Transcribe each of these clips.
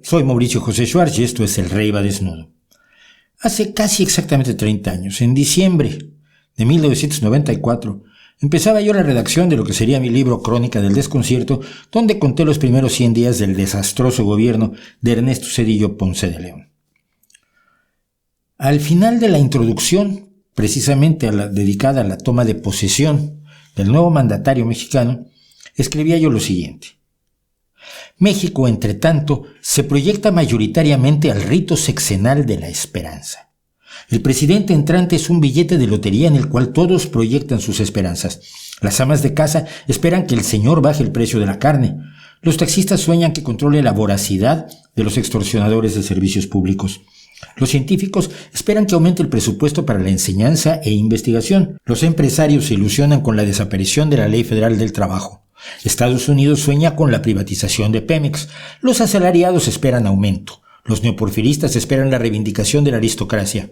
Soy Mauricio José Schwartz y esto es El Rey va desnudo. Hace casi exactamente 30 años, en diciembre de 1994, empezaba yo la redacción de lo que sería mi libro Crónica del Desconcierto, donde conté los primeros 100 días del desastroso gobierno de Ernesto Zedillo Ponce de León. Al final de la introducción, precisamente dedicada a la toma de posesión del nuevo mandatario mexicano, escribía yo lo siguiente. México, entre tanto, se proyecta mayoritariamente al rito sexenal de la esperanza. El presidente entrante es un billete de lotería en el cual todos proyectan sus esperanzas. Las amas de casa esperan que el señor baje el precio de la carne. Los taxistas sueñan que controle la voracidad de los extorsionadores de servicios públicos. Los científicos esperan que aumente el presupuesto para la enseñanza e investigación. Los empresarios se ilusionan con la desaparición de la Ley Federal del Trabajo. Estados Unidos sueña con la privatización de Pemex. Los asalariados esperan aumento. Los neoporfiristas esperan la reivindicación de la aristocracia.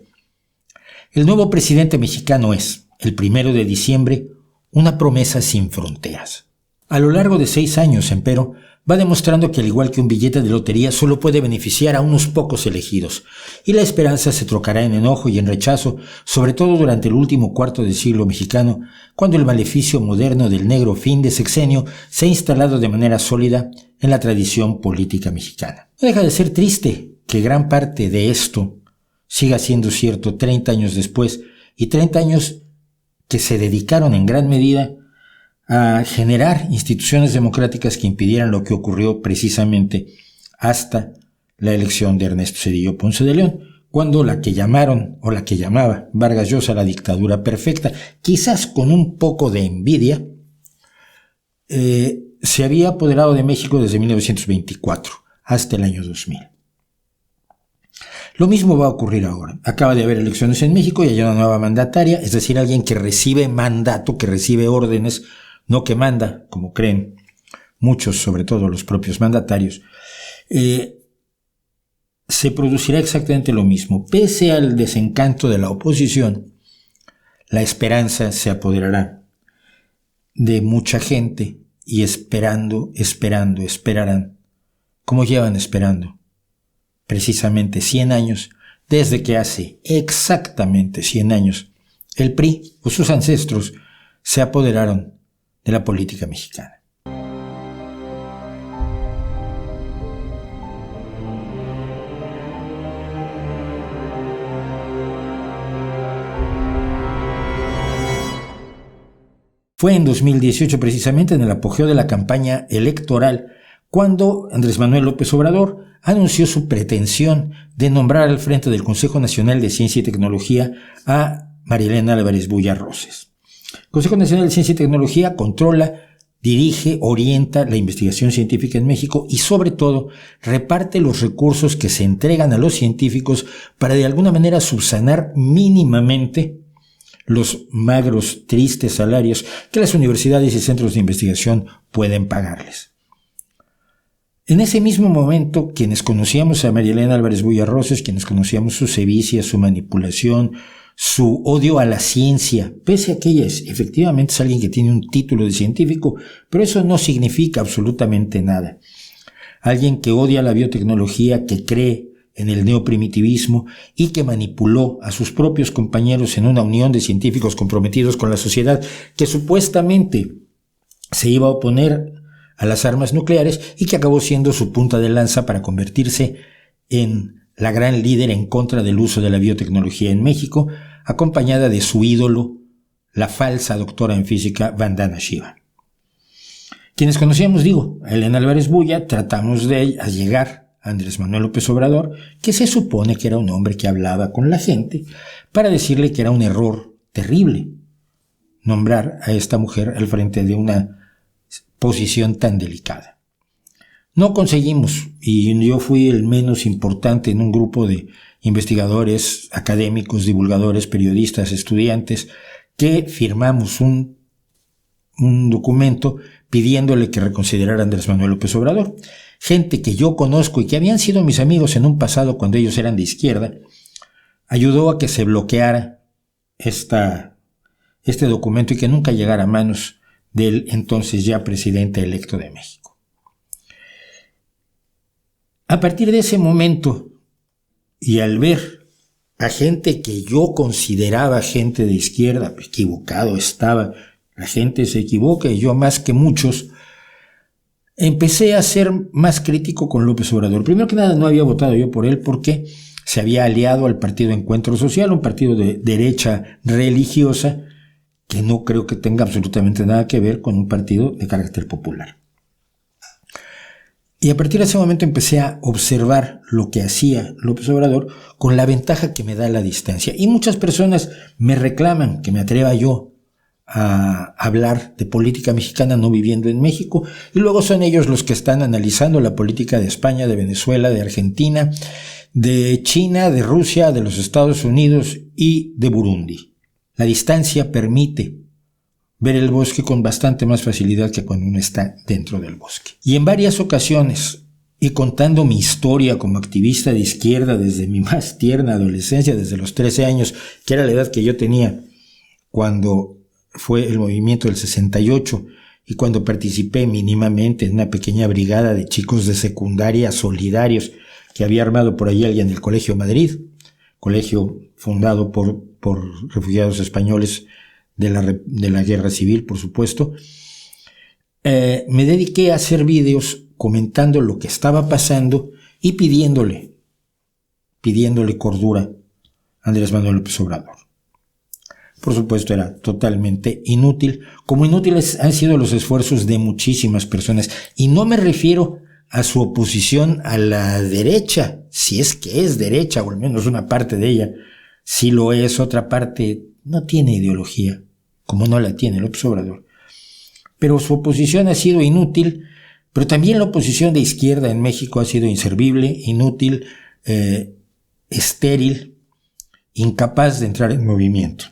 El nuevo presidente mexicano es, el 1 de diciembre, una promesa sin fronteras. A lo largo de 6 años, empero, va demostrando que al igual que un billete de lotería solo puede beneficiar a unos pocos elegidos, y la esperanza se trocará en enojo y en rechazo, sobre todo durante el último cuarto de siglo mexicano, cuando el maleficio moderno del negro fin de sexenio se ha instalado de manera sólida en la tradición política mexicana. No deja de ser triste que gran parte de esto siga siendo cierto 30 años después, y 30 años que se dedicaron en gran medida a generar instituciones democráticas que impidieran lo que ocurrió precisamente hasta la elección de Ernesto Zedillo Ponce de León, cuando la que llamaron o la que llamaba Vargas Llosa la dictadura perfecta, quizás con un poco de envidia, se había apoderado de México desde 1924 hasta el año 2000. Lo mismo va a ocurrir ahora. Acaba de haber elecciones en México y hay una nueva mandataria, es decir, alguien que recibe mandato, que recibe órdenes, no que manda, como creen muchos, sobre todo los propios mandatarios. Se producirá exactamente lo mismo. Pese al desencanto de la oposición, la esperanza se apoderará de mucha gente y esperarán, como llevan esperando precisamente 100 años, desde que hace exactamente 100 años el PRI o sus ancestros se apoderaron de la política mexicana. Fue en 2018 precisamente, en el apogeo de la campaña electoral, cuando Andrés Manuel López Obrador anunció su pretensión de nombrar al frente del Consejo Nacional de Ciencia y Tecnología a María Elena Álvarez Bulla Roses. El Consejo Nacional de Ciencia y Tecnología controla, dirige, orienta la investigación científica en México y sobre todo reparte los recursos que se entregan a los científicos para de alguna manera subsanar mínimamente los magros, tristes salarios que las universidades y centros de investigación pueden pagarles. En ese mismo momento, quienes conocíamos a María Elena Álvarez Bulla Roses, quienes conocíamos su sevicia, su manipulación, su odio a la ciencia, pese a que ella efectivamente es alguien que tiene un título de científico, pero eso no significa absolutamente nada. Alguien que odia la biotecnología, que cree en el neoprimitivismo y que manipuló a sus propios compañeros en una unión de científicos comprometidos con la sociedad que supuestamente se iba a oponer a las armas nucleares y que acabó siendo su punta de lanza para convertirse en la gran líder en contra del uso de la biotecnología en México, acompañada de su ídolo, la falsa doctora en física Vandana Shiva. Quienes conocíamos, a Elena Álvarez Bulla, tratamos de llegar a Andrés Manuel López Obrador, que se supone que era un hombre que hablaba con la gente, para decirle que era un error terrible nombrar a esta mujer al frente de una posición tan delicada. No conseguimos, y yo fui el menos importante en un grupo de investigadores, académicos, divulgadores, periodistas, estudiantes, que firmamos un documento pidiéndole que reconsiderara a Andrés Manuel López Obrador. Gente que yo conozco y que habían sido mis amigos en un pasado cuando ellos eran de izquierda, ayudó a que se bloqueara este documento y que nunca llegara a manos del entonces ya presidente electo de México. A partir de ese momento, y al ver a gente que yo consideraba gente de izquierda, equivocado estaba, la gente se equivoca y yo más que muchos, empecé a ser más crítico con López Obrador. Primero que nada, no había votado yo por él porque se había aliado al Partido Encuentro Social, un partido de derecha religiosa que no creo que tenga absolutamente nada que ver con un partido de carácter popular. Y a partir de ese momento empecé a observar lo que hacía López Obrador con la ventaja que me da la distancia. Y muchas personas me reclaman que me atreva yo a hablar de política mexicana no viviendo en México, y luego son ellos los que están analizando la política de España, de Venezuela, de Argentina, de China, de Rusia, de los Estados Unidos y de Burundi. La distancia permite ver el bosque con bastante más facilidad que cuando uno está dentro del bosque. Y en varias ocasiones, y contando mi historia como activista de izquierda desde mi más tierna adolescencia, desde los 13 años, que era la edad que yo tenía cuando fue el movimiento del 68, y cuando participé mínimamente en una pequeña brigada de chicos de secundaria solidarios que había armado por allí alguien del Colegio Madrid, colegio fundado por refugiados españoles de la guerra civil, por supuesto. Me dediqué a hacer vídeos comentando lo que estaba pasando y pidiéndole cordura a Andrés Manuel López Obrador. Por supuesto, era totalmente inútil, como inútiles han sido los esfuerzos de muchísimas personas, y no me refiero a su oposición a la derecha, si es que es derecha, o al menos una parte de ella. Si lo es, otra parte no tiene ideología, como no la tiene López Obrador. Pero su oposición ha sido inútil, pero también la oposición de izquierda en México ha sido inservible, inútil, estéril, incapaz de entrar en movimiento.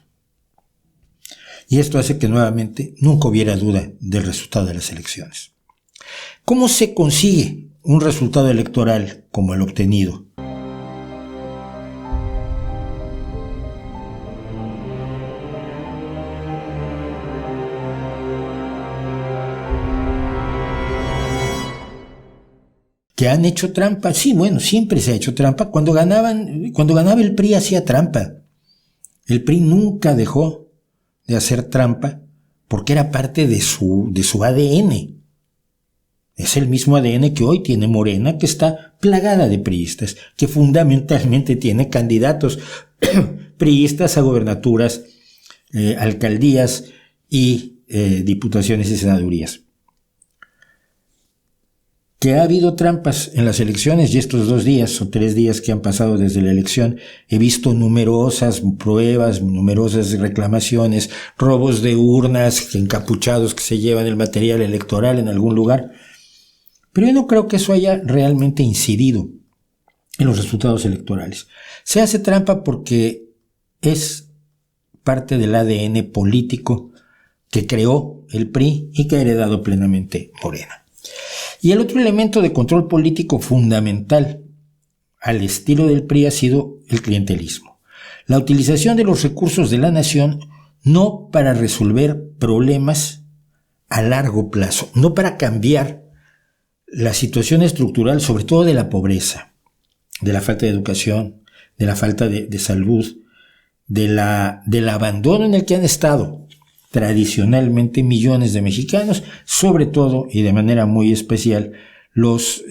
Y esto hace que nuevamente nunca hubiera duda del resultado de las elecciones. ¿Cómo se consigue un resultado electoral como el obtenido? ¿Que han hecho trampa? Sí, bueno, siempre se ha hecho trampa. Cuando ganaba el PRI hacía trampa. El PRI nunca dejó de hacer trampa porque era parte de su ADN. Es el mismo ADN que hoy tiene Morena, que está plagada de priistas, que fundamentalmente tiene candidatos priistas a gobernaturas, alcaldías y diputaciones y senadurías. Que ha habido trampas en las elecciones, y estos 2 días o 3 días que han pasado desde la elección he visto numerosas pruebas, numerosas reclamaciones, robos de urnas, encapuchados que se llevan el material electoral en algún lugar. Pero yo no creo que eso haya realmente incidido en los resultados electorales. Se hace trampa porque es parte del ADN político que creó el PRI y que ha heredado plenamente Morena. Y el otro elemento de control político fundamental al estilo del PRI ha sido el clientelismo. La utilización de los recursos de la nación no para resolver problemas a largo plazo, no para cambiar la situación estructural, sobre todo de la pobreza, de la falta de educación, de la falta de salud, del abandono en el que han estado tradicionalmente millones de mexicanos, sobre todo y de manera muy especial los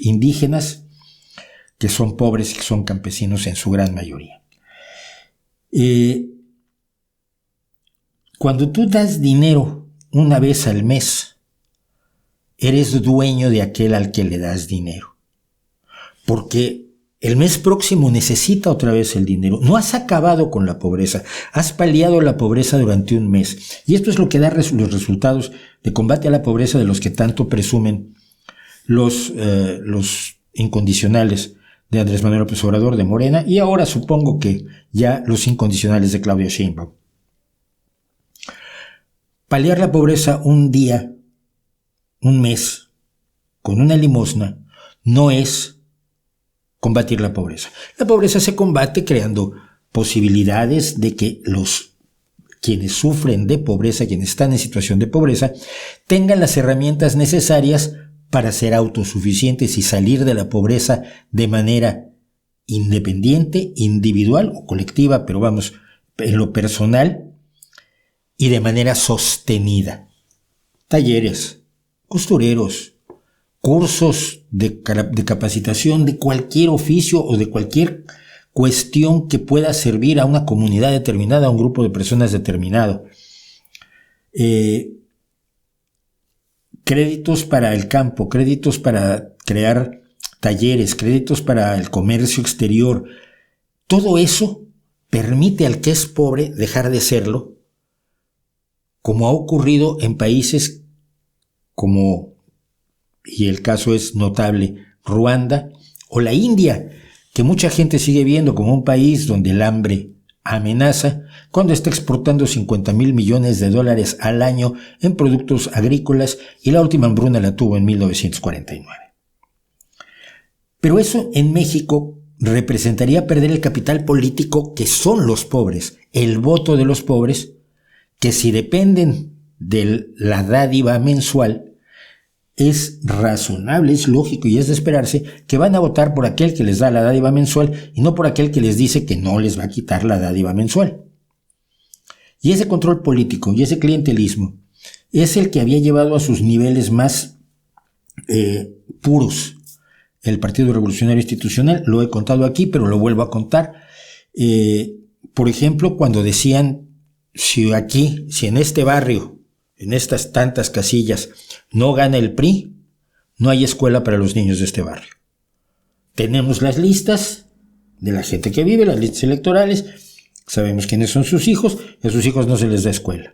indígenas, que son pobres y que son campesinos en su gran mayoría. Cuando tú das dinero una vez al mes, eres dueño de aquel al que le das dinero, porque el mes próximo necesita otra vez el dinero. No has acabado con la pobreza, has paliado la pobreza durante un mes. Y esto es lo que da los resultados de combate a la pobreza de los que tanto presumen los incondicionales de Andrés Manuel López Obrador, de Morena, y ahora supongo que ya los incondicionales de Claudia Sheinbaum. Paliar la pobreza un día, un mes, con una limosna, no es combatir la pobreza. La pobreza se combate creando posibilidades de que quienes sufren de pobreza, quienes están en situación de pobreza, tengan las herramientas necesarias para ser autosuficientes y salir de la pobreza de manera independiente, individual o colectiva, pero vamos, en lo personal y de manera sostenida. Talleres, costureros, cursos de capacitación de cualquier oficio o de cualquier cuestión que pueda servir a una comunidad determinada, a un grupo de personas determinado. Créditos para el campo, créditos para crear talleres, créditos para el comercio exterior. Todo eso permite al que es pobre dejar de serlo, como ha ocurrido en países como, y el caso es notable, Ruanda o la India, que mucha gente sigue viendo como un país donde el hambre amenaza, cuando está exportando $50,000 millones al año en productos agrícolas, y la última hambruna la tuvo en 1949. Pero eso en México representaría perder el capital político que son los pobres, el voto de los pobres, que si dependen de la dádiva mensual, es razonable, es lógico y es de esperarse que van a votar por aquel que les da la dádiva mensual y no por aquel que les dice que no les va a quitar la dádiva mensual. Y ese control político y ese clientelismo es el que había llevado a sus niveles más puros el Partido Revolucionario Institucional. Lo he contado aquí, pero lo vuelvo a contar. Por ejemplo, cuando decían, si en este barrio, en estas tantas casillas, no gana el PRI, no hay escuela para los niños de este barrio. Tenemos las listas de la gente que vive, las listas electorales, sabemos quiénes son sus hijos, y a sus hijos no se les da escuela,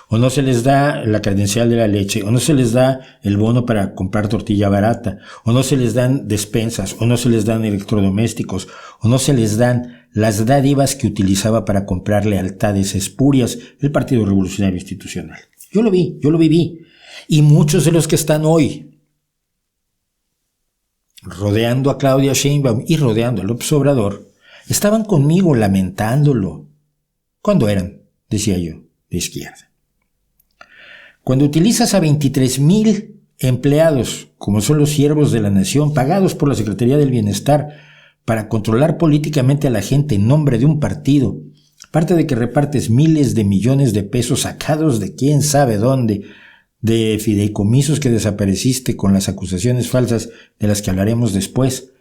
o no se les da la credencial de la leche, o no se les da el bono para comprar tortilla barata, o no se les dan despensas, o no se les dan electrodomésticos, o no se les dan las dádivas que utilizaba para comprar lealtades espurias el Partido Revolucionario Institucional. Yo lo viví. Y muchos de los que están hoy rodeando a Claudia Sheinbaum y rodeando a López Obrador, estaban conmigo lamentándolo. ¿Cuándo eran? Decía yo, de izquierda. Cuando utilizas a 23,000 empleados, como son los siervos de la nación, pagados por la Secretaría del Bienestar, para controlar políticamente a la gente en nombre de un partido, aparte de que repartes miles de millones de pesos sacados de quién sabe dónde, de fideicomisos que desapareciste con las acusaciones falsas de las que hablaremos después,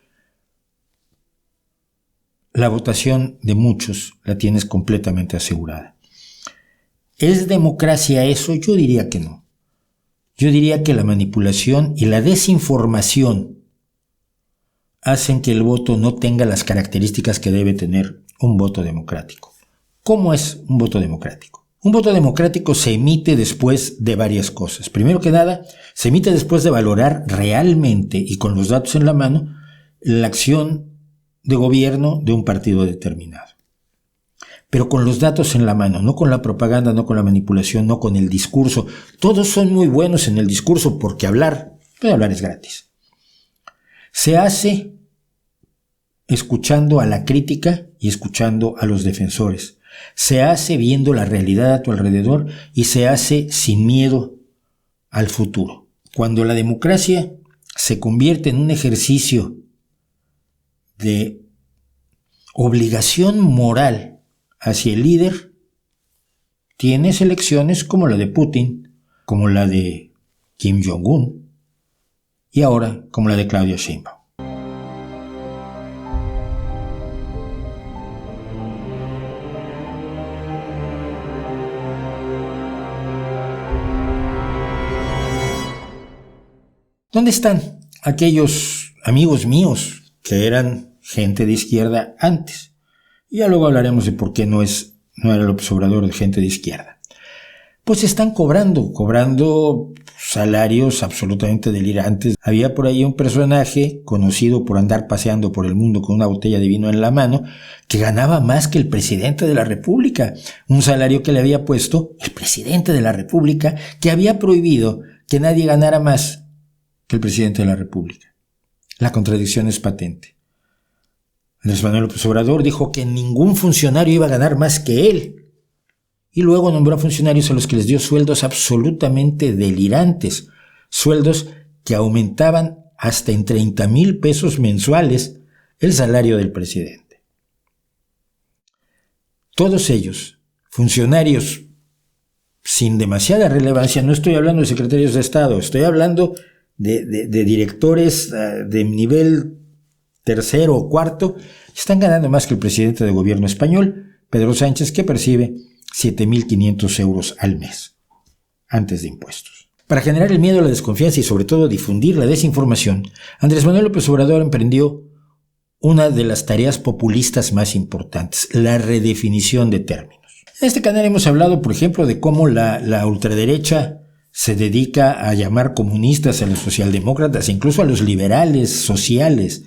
la votación de muchos la tienes completamente asegurada. ¿Es democracia eso? Yo diría que no. Yo diría que la manipulación y la desinformación hacen que el voto no tenga las características que debe tener un voto democrático. ¿Cómo es un voto democrático? Un voto democrático se emite después de varias cosas. Primero que nada, se emite después de valorar realmente y con los datos en la mano la acción de gobierno de un partido determinado. Pero con los datos en la mano, no con la propaganda, no con la manipulación, no con el discurso. Todos son muy buenos en el discurso porque hablar es gratis. Se hace escuchando a la crítica y escuchando a los defensores. Se hace viendo la realidad a tu alrededor y se hace sin miedo al futuro. Cuando la democracia se convierte en un ejercicio de obligación moral hacia el líder, tienes elecciones como la de Putin, como la de Kim Jong-un y ahora como la de Claudia Sheinbaum. ¿Dónde están aquellos amigos míos que eran gente de izquierda antes? Y ya luego hablaremos de por qué no era López Obrador de gente de izquierda. Pues están cobrando salarios absolutamente delirantes. Había por ahí un personaje conocido por andar paseando por el mundo con una botella de vino en la mano que ganaba más que el presidente de la República. Un salario que le había puesto el presidente de la República, que había prohibido que nadie ganara más que el presidente de la República. La contradicción es patente. Andrés Manuel López Obrador dijo que ningún funcionario iba a ganar más que él. Y luego nombró a funcionarios a los que les dio sueldos absolutamente delirantes. Sueldos que aumentaban hasta en 30,000 pesos mensuales el salario del presidente. Todos ellos, funcionarios sin demasiada relevancia, no estoy hablando de secretarios de Estado, estoy hablando de directores de nivel tercero o cuarto, están ganando más que el presidente de gobierno español, Pedro Sánchez, que percibe 7,500 euros al mes, antes de impuestos. Para generar el miedo, la desconfianza y sobre todo difundir la desinformación, Andrés Manuel López Obrador emprendió una de las tareas populistas más importantes, la redefinición de términos. En este canal hemos hablado, por ejemplo, de cómo la ultraderecha se dedica a llamar comunistas a los socialdemócratas, incluso a los liberales sociales,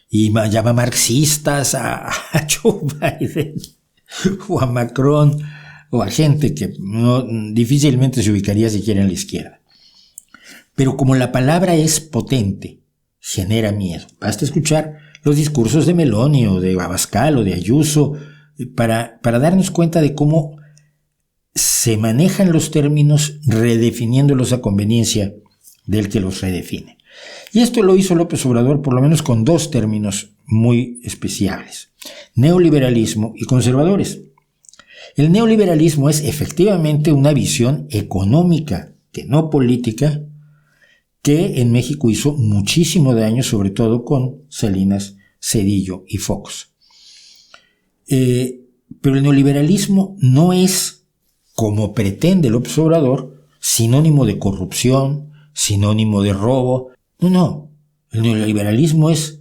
y llama marxistas a Joe Biden o a Macron o a gente que difícilmente se ubicaría siquiera en la izquierda. Pero como la palabra es potente, genera miedo. Basta escuchar los discursos de Meloni o de Abascal o de Ayuso para darnos cuenta de cómo se manejan los términos redefiniéndolos a conveniencia del que los redefine. Y esto lo hizo López Obrador por lo menos con dos términos muy especiales: neoliberalismo y conservadores. El neoliberalismo es efectivamente una visión económica, que no política, que en México hizo muchísimo daño, sobre todo con Salinas, Zedillo y Fox. Pero el neoliberalismo no es, como pretende López Obrador, sinónimo de corrupción, sinónimo de robo. No. El neoliberalismo es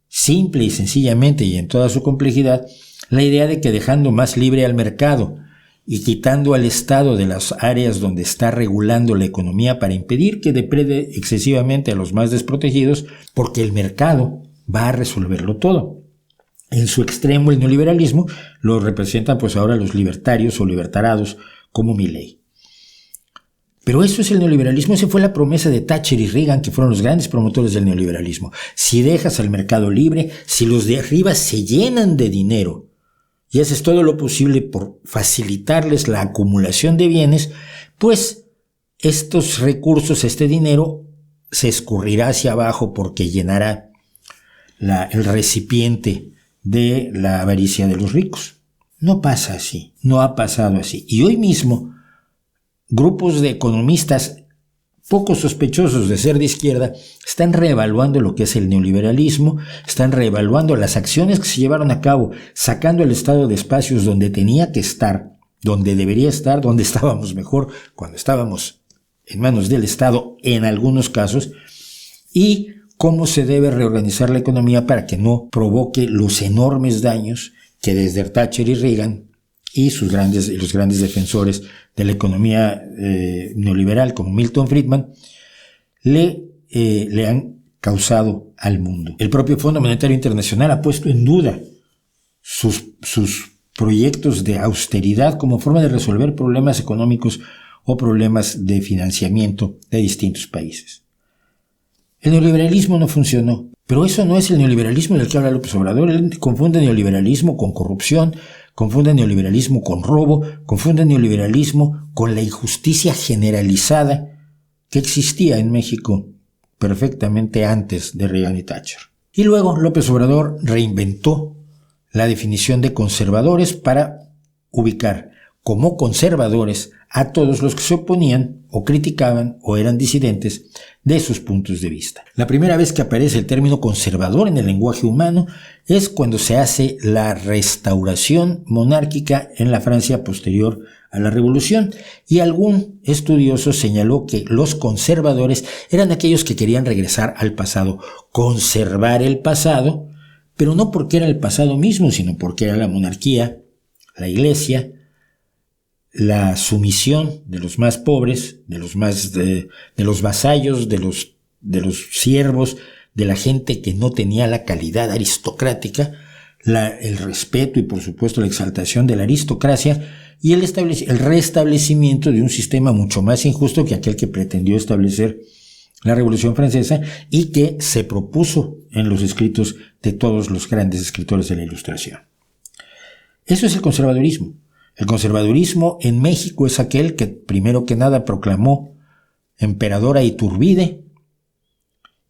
simple y sencillamente y en toda su complejidad la idea de que dejando más libre al mercado y quitando al Estado de las áreas donde está regulando la economía para impedir que deprede excesivamente a los más desprotegidos, porque el mercado va a resolverlo todo. En su extremo, el neoliberalismo lo representan pues ahora los libertarios o libertarados como Milei. Pero eso es el neoliberalismo, esa fue la promesa de Thatcher y Reagan, que fueron los grandes promotores del neoliberalismo. Si dejas al mercado libre, si los de arriba se llenan de dinero y haces todo lo posible por facilitarles la acumulación de bienes, pues estos recursos, este dinero, se escurrirá hacia abajo porque llenará el recipiente de la avaricia de los ricos. No pasa así, no ha pasado así. Y hoy mismo, grupos de economistas poco sospechosos de ser de izquierda están reevaluando lo que es el neoliberalismo, están reevaluando las acciones que se llevaron a cabo, sacando el Estado de espacios donde tenía que estar, donde debería estar, donde estábamos mejor, cuando estábamos en manos del Estado en algunos casos, y cómo se debe reorganizar la economía para que no provoque los enormes daños que desde Thatcher y Reagan y los grandes defensores de la economía neoliberal como Milton Friedman le han causado al mundo. El propio Fondo Monetario Internacional ha puesto en duda sus proyectos de austeridad como forma de resolver problemas económicos o problemas de financiamiento de distintos países. El neoliberalismo no funcionó, pero eso no es el neoliberalismo del que habla López Obrador. Él confunde neoliberalismo con corrupción, confunde neoliberalismo con robo, confunde neoliberalismo con la injusticia generalizada que existía en México perfectamente antes de Reagan y Thatcher. Y luego López Obrador reinventó la definición de conservadores para ubicar como conservadores a todos los que se oponían o criticaban o eran disidentes de sus puntos de vista. La primera vez que aparece el término conservador en el lenguaje humano es cuando se hace la restauración monárquica en la Francia posterior a la Revolución, y algún estudioso señaló que los conservadores eran aquellos que querían regresar al pasado, conservar el pasado, pero no porque era el pasado mismo, sino porque era la monarquía, la iglesia, la sumisión de los más pobres, de los vasallos, de los siervos, de la gente que no tenía la calidad aristocrática, el respeto y por supuesto la exaltación de la aristocracia y el restablecimiento de un sistema mucho más injusto que aquel que pretendió establecer la Revolución Francesa y que se propuso en los escritos de todos los grandes escritores de la Ilustración. Eso es el conservadurismo. El conservadurismo en México es aquel que primero que nada proclamó emperador a Iturbide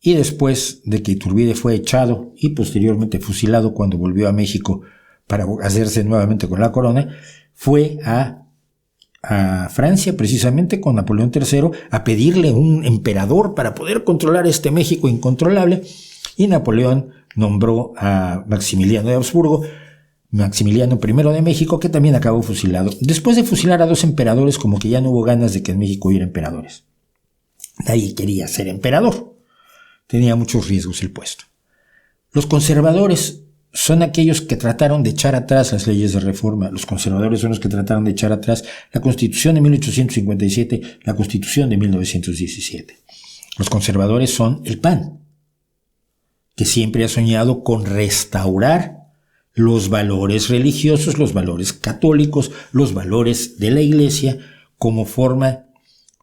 y después de que Iturbide fue echado y posteriormente fusilado cuando volvió a México para hacerse nuevamente con la corona, fue a Francia, precisamente con Napoleón III, a pedirle un emperador para poder controlar este México incontrolable, y Napoleón nombró a Maximiliano de Habsburgo, Maximiliano I de México, que también acabó fusilado. Después de fusilar a 2 emperadores, como que ya no hubo ganas de que en México hubiera emperadores. Nadie quería ser emperador. Tenía muchos riesgos el puesto. Los conservadores son aquellos que trataron de echar atrás las leyes de reforma. Los conservadores son los que trataron de echar atrás la Constitución de 1857, la Constitución de 1917. Los conservadores son el PAN, que siempre ha soñado con restaurar los valores religiosos, los valores católicos, los valores de la Iglesia como forma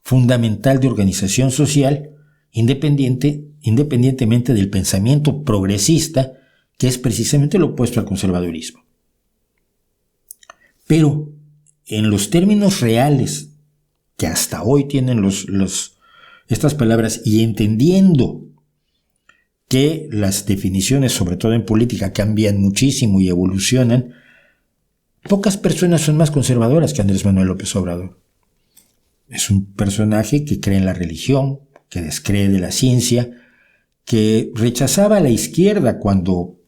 fundamental de organización social, independientemente del pensamiento progresista, que es precisamente lo opuesto al conservadurismo. Pero en los términos reales que hasta hoy tienen estas palabras, y entendiendo que las definiciones, sobre todo en política, cambian muchísimo y evolucionan, pocas personas son más conservadoras que Andrés Manuel López Obrador. Es un personaje que cree en la religión, que descree de la ciencia, que rechazaba a la izquierda cuando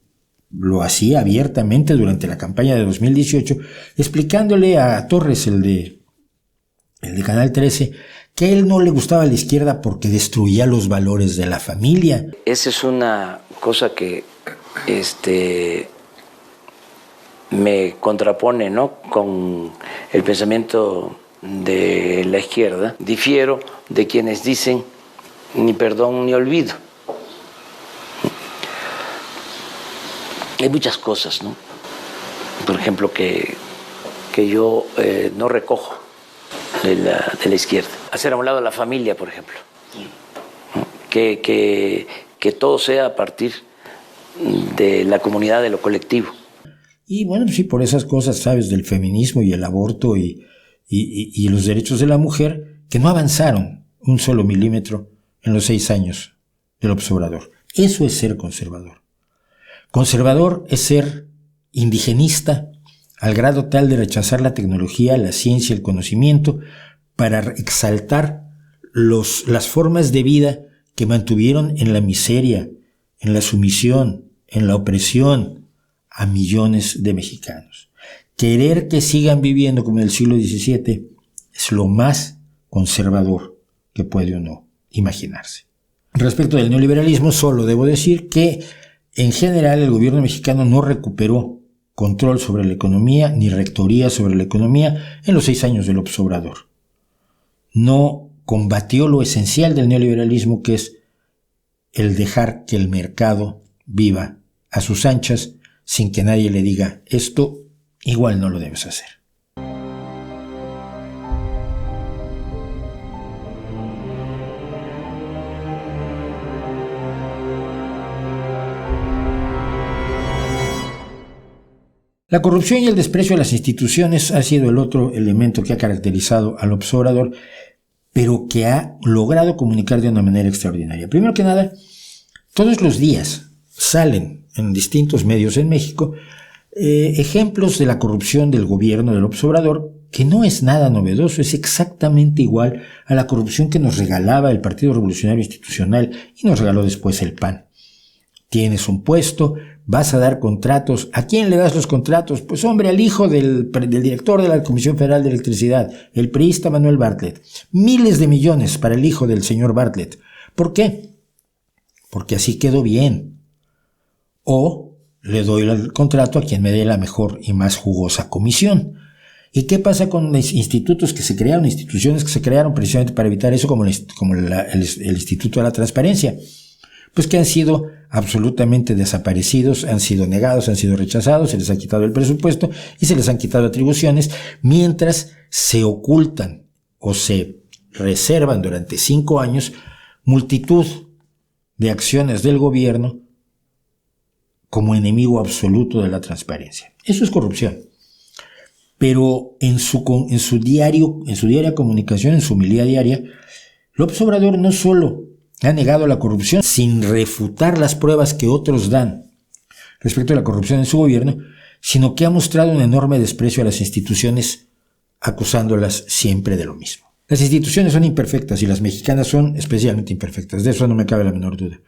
lo hacía abiertamente durante la campaña de 2018, explicándole a Torres, el de Canal 13, que a él no le gustaba la izquierda porque destruía los valores de la familia. Esa es una cosa que me contrapone, ¿no?, con el pensamiento de la izquierda. Difiero de quienes dicen ni perdón ni olvido. Hay muchas cosas, ¿no?, por ejemplo, que yo no recojo de la izquierda. Hacer a un lado a la familia, por ejemplo. Que todo sea a partir de la comunidad, de lo colectivo. Y bueno, sí, por esas cosas, sabes, del feminismo y el aborto y los derechos de la mujer, que no avanzaron un solo milímetro en los 6 años del López Obrador. Eso es ser conservador. Conservador es ser indigenista al grado tal de rechazar la tecnología, la ciencia, el conocimiento, para exaltar las formas de vida que mantuvieron en la miseria, en la sumisión, en la opresión a millones de mexicanos. Querer que sigan viviendo como en el siglo XVII es lo más conservador que puede uno imaginarse. Respecto del neoliberalismo, solo debo decir que en general el gobierno mexicano no recuperó control sobre la economía ni rectoría sobre la economía en los 6 años del López Obrador. No combatió lo esencial del neoliberalismo, que es el dejar que el mercado viva a sus anchas sin que nadie le diga esto igual no lo debes hacer. La corrupción y el desprecio a las instituciones ha sido el otro elemento que ha caracterizado al López Obrador, pero que ha logrado comunicar de una manera extraordinaria. Primero que nada, todos los días salen en distintos medios en México ejemplos de la corrupción del gobierno de López Obrador, que no es nada novedoso, es exactamente igual a la corrupción que nos regalaba el Partido Revolucionario Institucional y nos regaló después el PAN. Tienes un puesto, vas a dar contratos. ¿A quién le das los contratos? Pues hombre, al hijo del director de la Comisión Federal de Electricidad, el priista Manuel Bartlett. Miles de millones para el hijo del señor Bartlett. ¿Por qué? Porque así quedó bien. O le doy el contrato a quien me dé la mejor y más jugosa comisión. ¿Y qué pasa con los institutos que se crearon, instituciones que se crearon precisamente para evitar eso, como el Instituto de la Transparencia? Pues que han sido absolutamente desaparecidos, han sido negados, han sido rechazados, se les ha quitado el presupuesto y se les han quitado atribuciones, mientras se ocultan o se reservan durante 5 años multitud de acciones del gobierno como enemigo absoluto de la transparencia. Eso es corrupción. Pero en su diaria comunicación, en su homilía diaria, López Obrador no solo ha negado la corrupción sin refutar las pruebas que otros dan respecto a la corrupción en su gobierno, sino que ha mostrado un enorme desprecio a las instituciones, acusándolas siempre de lo mismo. Las instituciones son imperfectas y las mexicanas son especialmente imperfectas, de eso no me cabe la menor duda.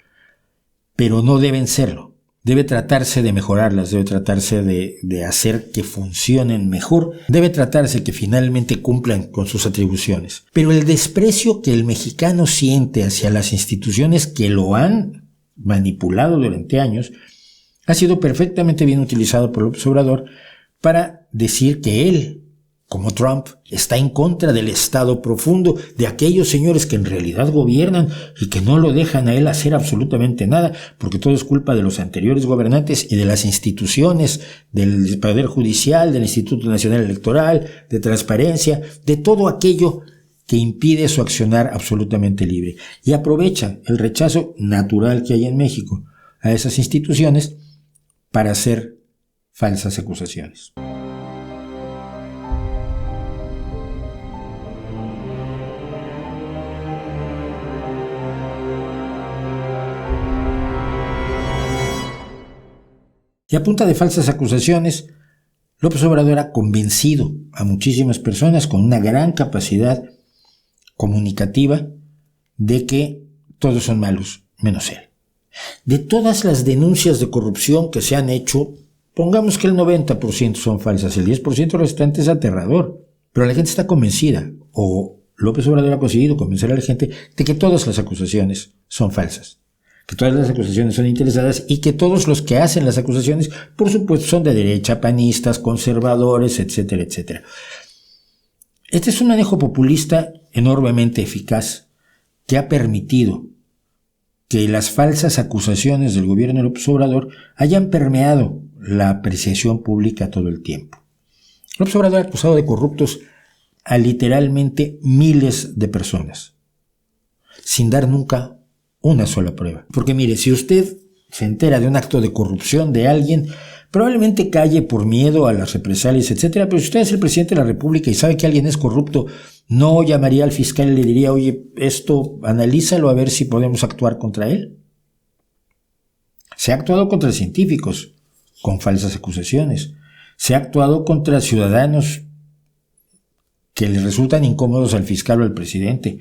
Pero no deben serlo. Debe tratarse de mejorarlas, debe tratarse de hacer que funcionen mejor, debe tratarse que finalmente cumplan con sus atribuciones. Pero el desprecio que el mexicano siente hacia las instituciones que lo han manipulado durante años ha sido perfectamente bien utilizado por López Obrador para decir que él, como Trump, está en contra del Estado profundo, de aquellos señores que en realidad gobiernan y que no lo dejan a él hacer absolutamente nada, porque todo es culpa de los anteriores gobernantes y de las instituciones, del Poder Judicial, del Instituto Nacional Electoral, de transparencia, de todo aquello que impide su accionar absolutamente libre. Y aprovecha el rechazo natural que hay en México a esas instituciones para hacer falsas acusaciones. Y a punta de falsas acusaciones, López Obrador ha convencido a muchísimas personas con una gran capacidad comunicativa de que todos son malos, menos él. De todas las denuncias de corrupción que se han hecho, pongamos que el 90% son falsas, el 10% restante es aterrador, pero la gente está convencida, o López Obrador ha conseguido convencer a la gente de que todas las acusaciones son falsas, que todas las acusaciones son interesadas y que todos los que hacen las acusaciones, por supuesto, son de derecha, panistas, conservadores, etcétera, etcétera. Este es un manejo populista enormemente eficaz que ha permitido que las falsas acusaciones del gobierno de López Obrador hayan permeado la apreciación pública todo el tiempo. López Obrador ha acusado de corruptos a literalmente miles de personas, sin dar nunca una sola prueba. Porque mire, si usted se entera de un acto de corrupción de alguien, probablemente calle por miedo a las represalias, etcétera, pero si usted es el presidente de la República y sabe que alguien es corrupto, no llamaría al fiscal y le diría, oye, esto analízalo a ver si podemos actuar contra él. Se ha actuado contra científicos con falsas acusaciones. Se ha actuado contra ciudadanos que le resultan incómodos al fiscal o al presidente,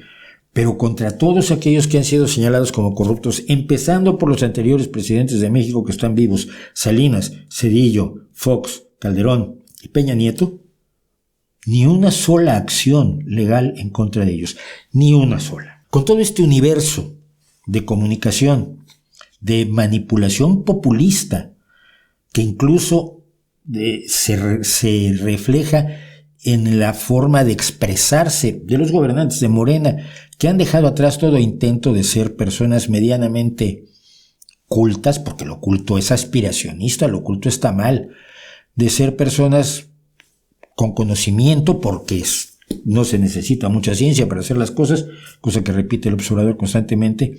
pero contra todos aquellos que han sido señalados como corruptos, empezando por los anteriores presidentes de México que están vivos, Salinas, Zedillo, Fox, Calderón y Peña Nieto, ni una sola acción legal en contra de ellos, ni una sola. Con todo este universo de comunicación, de manipulación populista, que incluso se refleja en la forma de expresarse de los gobernantes de Morena, que han dejado atrás todo intento de ser personas medianamente cultas, porque lo culto es aspiracionista, lo culto está mal, de ser personas con conocimiento, porque no se necesita mucha ciencia para hacer las cosas, cosa que repite el observador constantemente,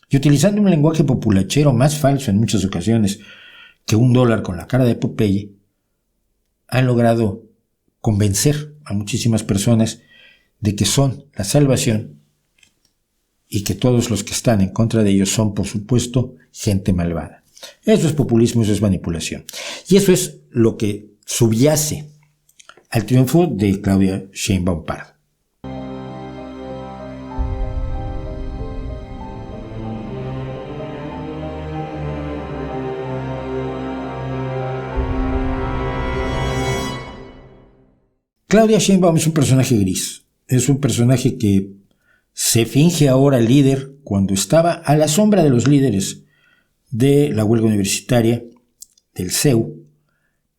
y utilizando un lenguaje populachero más falso en muchas ocasiones que $1 con la cara de Popeye, han logrado convencer a muchísimas personas de que son la salvación y que todos los que están en contra de ellos son, por supuesto, gente malvada. Eso es populismo, eso es manipulación. Y eso es lo que subyace al triunfo de Claudia Sheinbaum Pardo. Claudia Sheinbaum es un personaje gris, es un personaje que se finge ahora líder cuando estaba a la sombra de los líderes de la huelga universitaria, del CEU,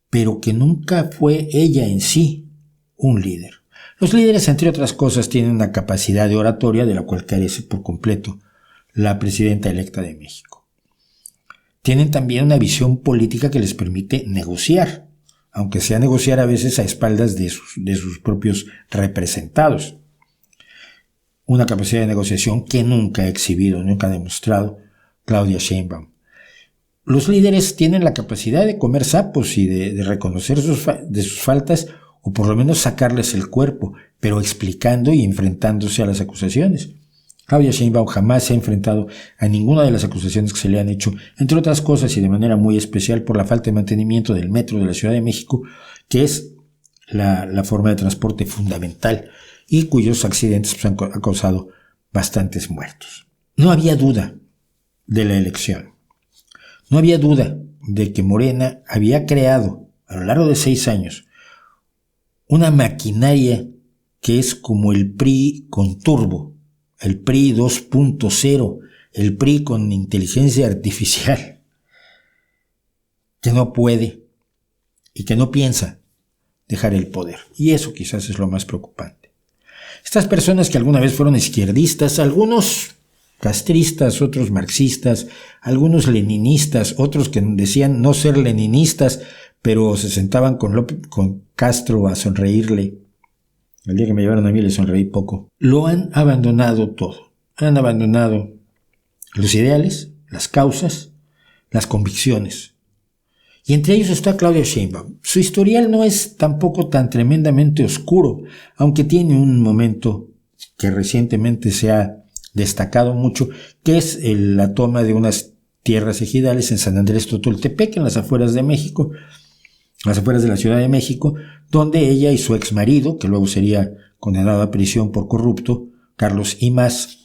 pero que nunca fue ella en sí un líder. Los líderes, entre otras cosas, tienen una capacidad de oratoria de la cual carece por completo la presidenta electa de México. Tienen también una visión política que les permite negociar, aunque sea negociar a veces a espaldas de sus propios representados. Una capacidad de negociación que nunca ha exhibido, nunca ha demostrado Claudia Sheinbaum. Los líderes tienen la capacidad de comer sapos y de reconocer sus faltas, o por lo menos sacarles el cuerpo, pero explicando y enfrentándose a las acusaciones. Claudia Sheinbaum jamás se ha enfrentado a ninguna de las acusaciones que se le han hecho, entre otras cosas y de manera muy especial por la falta de mantenimiento del metro de la Ciudad de México, que es la forma de transporte fundamental y cuyos accidentes han causado bastantes muertos. No había duda de la elección. No había duda de que Morena había creado a lo largo de 6 años una maquinaria que es como el PRI con turbo, el PRI 2.0, el PRI con inteligencia artificial, que no puede y que no piensa dejar el poder. Y eso quizás es lo más preocupante. Estas personas que alguna vez fueron izquierdistas, algunos castristas, otros marxistas, algunos leninistas, otros que decían no ser leninistas, pero se sentaban con Castro a sonreírle. El día que me llevaron a mí le sonreí poco. Lo han abandonado todo. Han abandonado los ideales, las causas, las convicciones. Y entre ellos está Claudia Sheinbaum. Su historial no es tampoco tan tremendamente oscuro, aunque tiene un momento que recientemente se ha destacado mucho, que es la toma de unas tierras ejidales en San Andrés Totoltepec, en las afueras de México, las afueras de la Ciudad de México, donde ella y su exmarido, que luego sería condenado a prisión por corrupto, Carlos Imaz,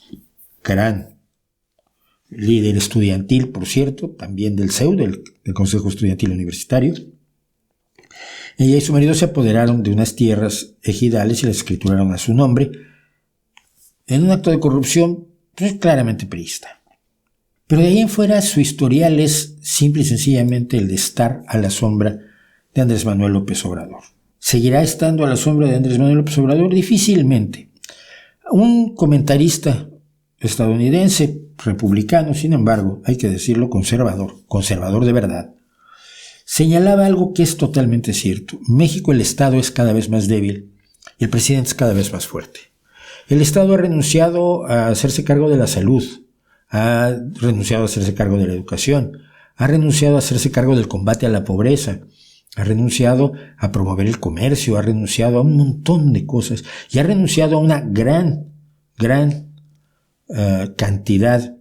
gran líder estudiantil, por cierto, también del CEU, del Consejo Estudiantil Universitario. Ella y su marido se apoderaron de unas tierras ejidales y las escrituraron a su nombre, en un acto de corrupción pues, claramente priista. Pero de ahí en fuera su historial es simple y sencillamente el de estar a la sombra de Andrés Manuel López Obrador. ¿Seguirá estando a la sombra de Andrés Manuel López Obrador? Difícilmente. Un comentarista estadounidense, republicano, sin embargo, hay que decirlo, conservador de verdad, señalaba algo que es totalmente cierto. En México el Estado es cada vez más débil y el presidente es cada vez más fuerte. El Estado ha renunciado a hacerse cargo de la salud, ha renunciado a hacerse cargo de la educación, ha renunciado a hacerse cargo del combate a la pobreza, ha renunciado a promover el comercio, ha renunciado a un montón de cosas y ha renunciado a una gran cantidad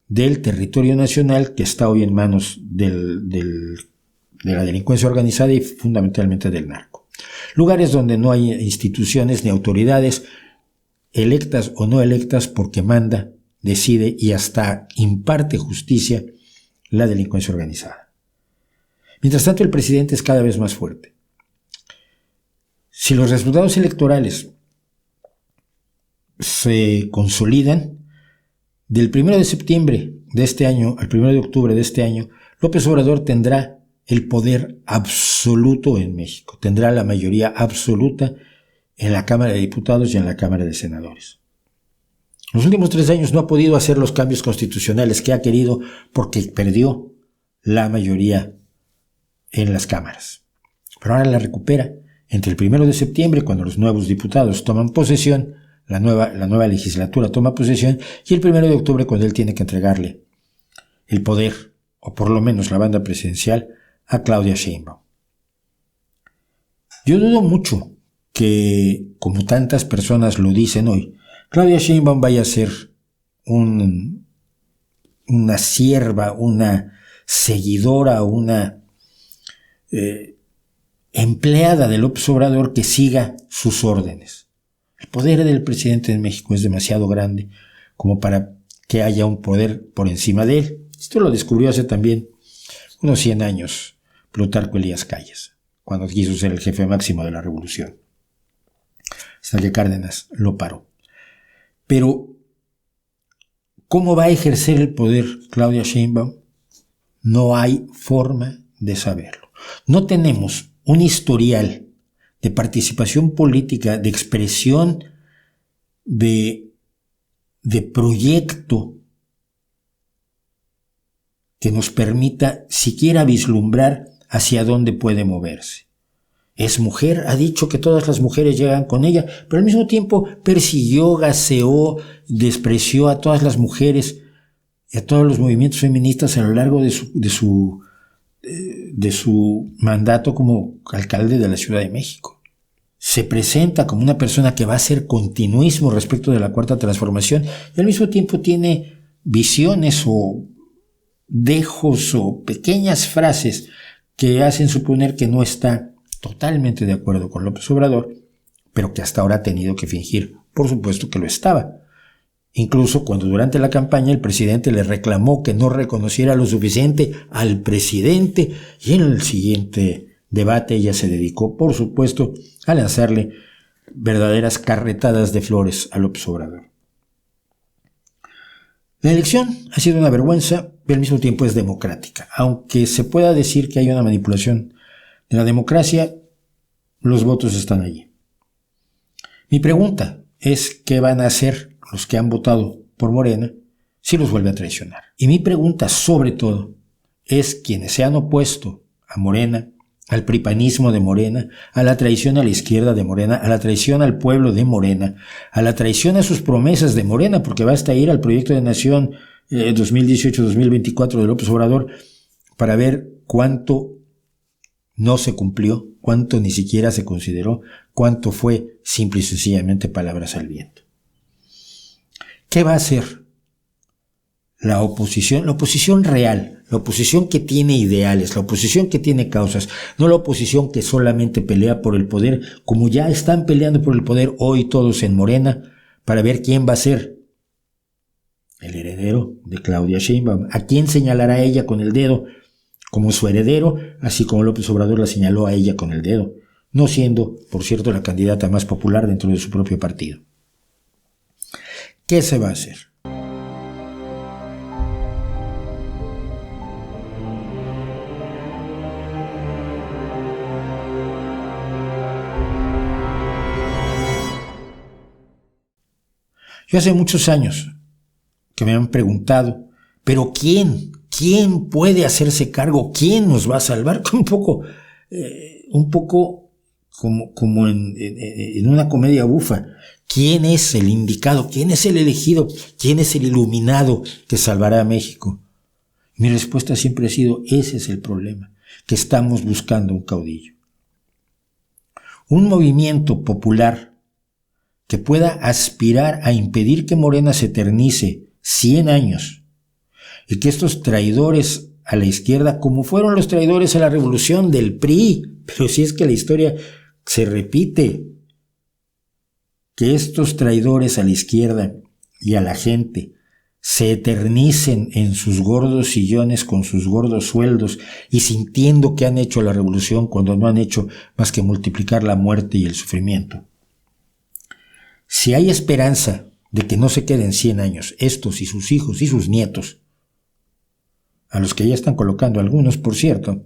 del territorio nacional que está hoy en manos de la delincuencia organizada y fundamentalmente del narco. Lugares donde no hay instituciones ni autoridades electas o no electas porque manda, decide y hasta imparte justicia la delincuencia organizada. Mientras tanto, el presidente es cada vez más fuerte. Si los resultados electorales se consolidan, del 1 de septiembre de este año al 1 de octubre de este año, López Obrador tendrá el poder absoluto en México, tendrá la mayoría absoluta en la Cámara de Diputados y en la Cámara de Senadores. Los últimos 3 años no ha podido hacer los cambios constitucionales que ha querido porque perdió la mayoría en las cámaras. Pero ahora la recupera entre el 1 de septiembre, cuando los nuevos diputados toman posesión, la nueva legislatura toma posesión, y el 1 de octubre, cuando él tiene que entregarle el poder, o por lo menos la banda presidencial, a Claudia Sheinbaum. Yo dudo mucho que, como tantas personas lo dicen hoy, Claudia Sheinbaum vaya a ser una sierva, una seguidora, una empleada de López Obrador que siga sus órdenes. El poder del presidente de México es demasiado grande como para que haya un poder por encima de él. Esto lo descubrió hace también unos 100 años Plutarco Elías Calles, cuando quiso ser el jefe máximo de la revolución, hasta que Cárdenas lo paró. Pero, ¿cómo va a ejercer el poder Claudia Sheinbaum? No hay forma de saberlo. No tenemos un historial de participación política, de expresión, de proyecto que nos permita siquiera vislumbrar hacia dónde puede moverse. Es mujer, ha dicho que todas las mujeres llegan con ella, pero al mismo tiempo persiguió, gaseó, despreció a todas las mujeres y a todos los movimientos feministas a lo largo de su mandato como alcalde de la Ciudad de México. se presenta como una persona que va a hacer continuismo respecto de la Cuarta Transformación y al mismo tiempo tiene visiones o dejos o pequeñas frases que hacen suponer que no está totalmente de acuerdo con López Obrador, pero que hasta ahora ha tenido que fingir, por supuesto que lo estaba. Incluso cuando durante la campaña el presidente le reclamó que no reconociera lo suficiente al presidente, y en el siguiente debate ella se dedicó, por supuesto, a lanzarle verdaderas carretadas de flores a López Obrador. La elección ha sido una vergüenza, pero al mismo tiempo es democrática. Aunque se pueda decir que hay una manipulación de la democracia, los votos están allí. Mi pregunta es qué van a hacer los que han votado por Morena si los vuelve a traicionar. Y mi pregunta, sobre todo, es quienes se han opuesto a Morena, al pripanismo de Morena, a la traición a la izquierda de Morena, a la traición al pueblo de Morena, a la traición a sus promesas de Morena, porque basta ir al proyecto de nación 2018-2024 de López Obrador para ver cuánto no se cumplió, cuánto ni siquiera se consideró, cuánto fue simple y sencillamente palabras al viento. ¿Qué va a hacer la oposición? La oposición real, la oposición que tiene ideales, la oposición que tiene causas, no la oposición que solamente pelea por el poder, como ya están peleando por el poder hoy todos en Morena, para ver quién va a ser el heredero de Claudia Sheinbaum, a quién señalará ella con el dedo como su heredero, así como López Obrador la señaló a ella con el dedo, no siendo, por cierto, la candidata más popular dentro de su propio partido. ¿Qué se va a hacer? Yo hace muchos años que me han preguntado, ¿pero quién? ¿Quién puede hacerse cargo? ¿Quién nos va a salvar? Un poco como en una comedia bufa. ¿Quién es el indicado? ¿Quién es el elegido? ¿Quién es el iluminado que salvará a México? Mi respuesta siempre ha sido, ese es el problema, que estamos buscando un caudillo. Un movimiento popular que pueda aspirar a impedir que Morena se eternice 100 años y que estos traidores a la izquierda, como fueron los traidores a la revolución del PRI, pero si es que la historia se repite, que estos traidores a la izquierda y a la gente se eternicen en sus gordos sillones con sus gordos sueldos y sintiendo que han hecho la revolución cuando no han hecho más que multiplicar la muerte y el sufrimiento. Si hay esperanza de que no se queden 100 años estos y sus hijos y sus nietos, a los que ya están colocando algunos, por cierto,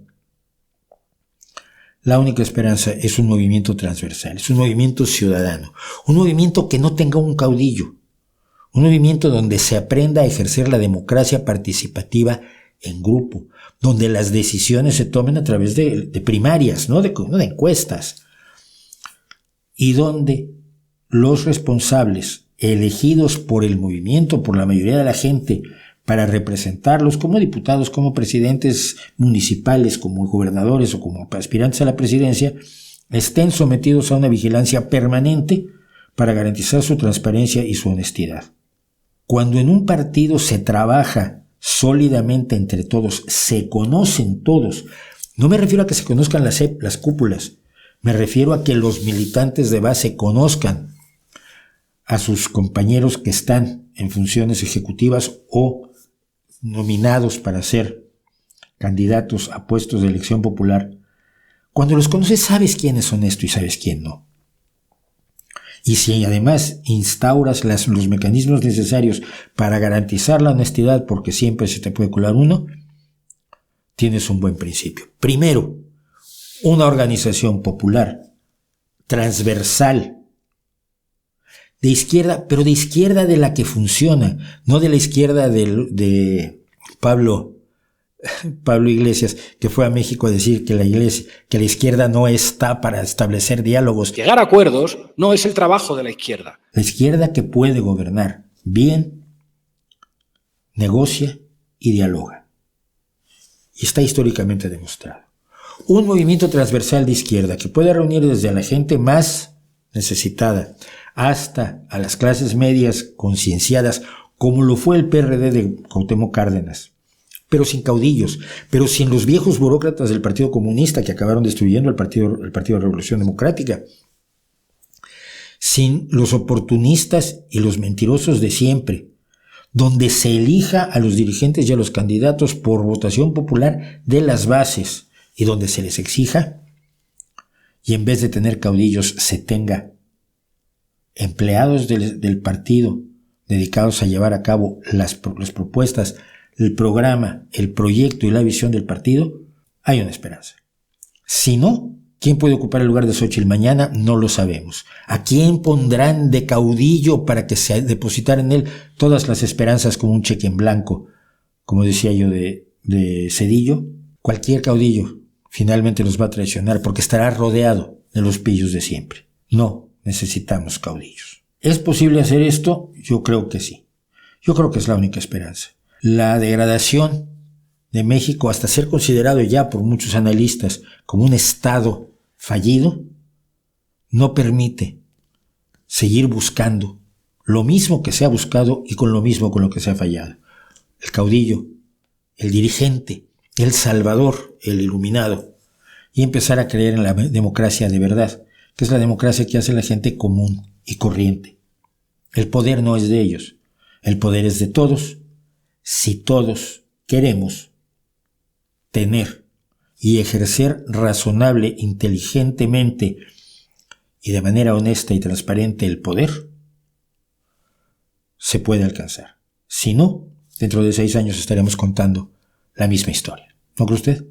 la única esperanza es un movimiento transversal, es un movimiento ciudadano, un movimiento que no tenga un caudillo, un movimiento donde se aprenda a ejercer la democracia participativa en grupo, donde las decisiones se tomen a través de primarias, no de encuestas, y donde los responsables elegidos por el movimiento, por la mayoría de la gente, para representarlos como diputados, como presidentes municipales, como gobernadores o como aspirantes a la presidencia, estén sometidos a una vigilancia permanente para garantizar su transparencia y su honestidad. Cuando en un partido se trabaja sólidamente entre todos, se conocen todos, no me refiero a que se conozcan las cúpulas, me refiero a que los militantes de base conozcan a sus compañeros que están en funciones ejecutivas o nominados para ser candidatos a puestos de elección popular. Cuando los conoces sabes quién es honesto y sabes quién no. Y si además instauras los mecanismos necesarios para garantizar la honestidad, porque siempre se te puede colar uno, tienes un buen principio. Primero, una organización popular, transversal, de izquierda, pero de izquierda de la que funciona, no de la izquierda de Pablo Iglesias, que fue a México a decir que la izquierda no está para establecer diálogos. Llegar a acuerdos no es el trabajo de la izquierda. La izquierda que puede gobernar bien, negocia y dialoga. Y está históricamente demostrado. Un movimiento transversal de izquierda que pueda reunir desde a la gente más necesitada hasta a las clases medias concienciadas, como lo fue el PRD de Cuauhtémoc Cárdenas, pero sin caudillos, pero sin los viejos burócratas del Partido Comunista que acabaron destruyendo el Partido de Revolución Democrática, sin los oportunistas y los mentirosos de siempre, donde se elija a los dirigentes y a los candidatos por votación popular de las bases y donde se les exija, y en vez de tener caudillos se tenga empleados del partido dedicados a llevar a cabo las propuestas, el programa, el proyecto y la visión del partido, hay una esperanza. Si no, ¿quién puede ocupar el lugar de Xóchitl mañana? No lo sabemos. ¿A quién pondrán de caudillo para que se depositaran en él todas las esperanzas como un cheque en blanco? Como decía yo de Zedillo, cualquier caudillo finalmente los va a traicionar porque estará rodeado de los pillos de siempre. No necesitamos caudillos. ¿Es posible hacer esto? Yo creo que sí. Yo creo que es la única esperanza. La degradación de México, hasta ser considerado ya por muchos analistas como un Estado fallido, no permite seguir buscando lo mismo que se ha buscado y con lo mismo con lo que se ha fallado. El caudillo, el dirigente, el salvador, el iluminado, y empezar a creer en la democracia de verdad, que es la democracia que hace la gente común y corriente. El poder no es de ellos, el poder es de todos, si todos queremos tener y ejercer razonable, inteligentemente y de manera honesta y transparente el poder, se puede alcanzar. Si no, dentro de 6 años estaremos contando la misma historia. ¿No cree usted?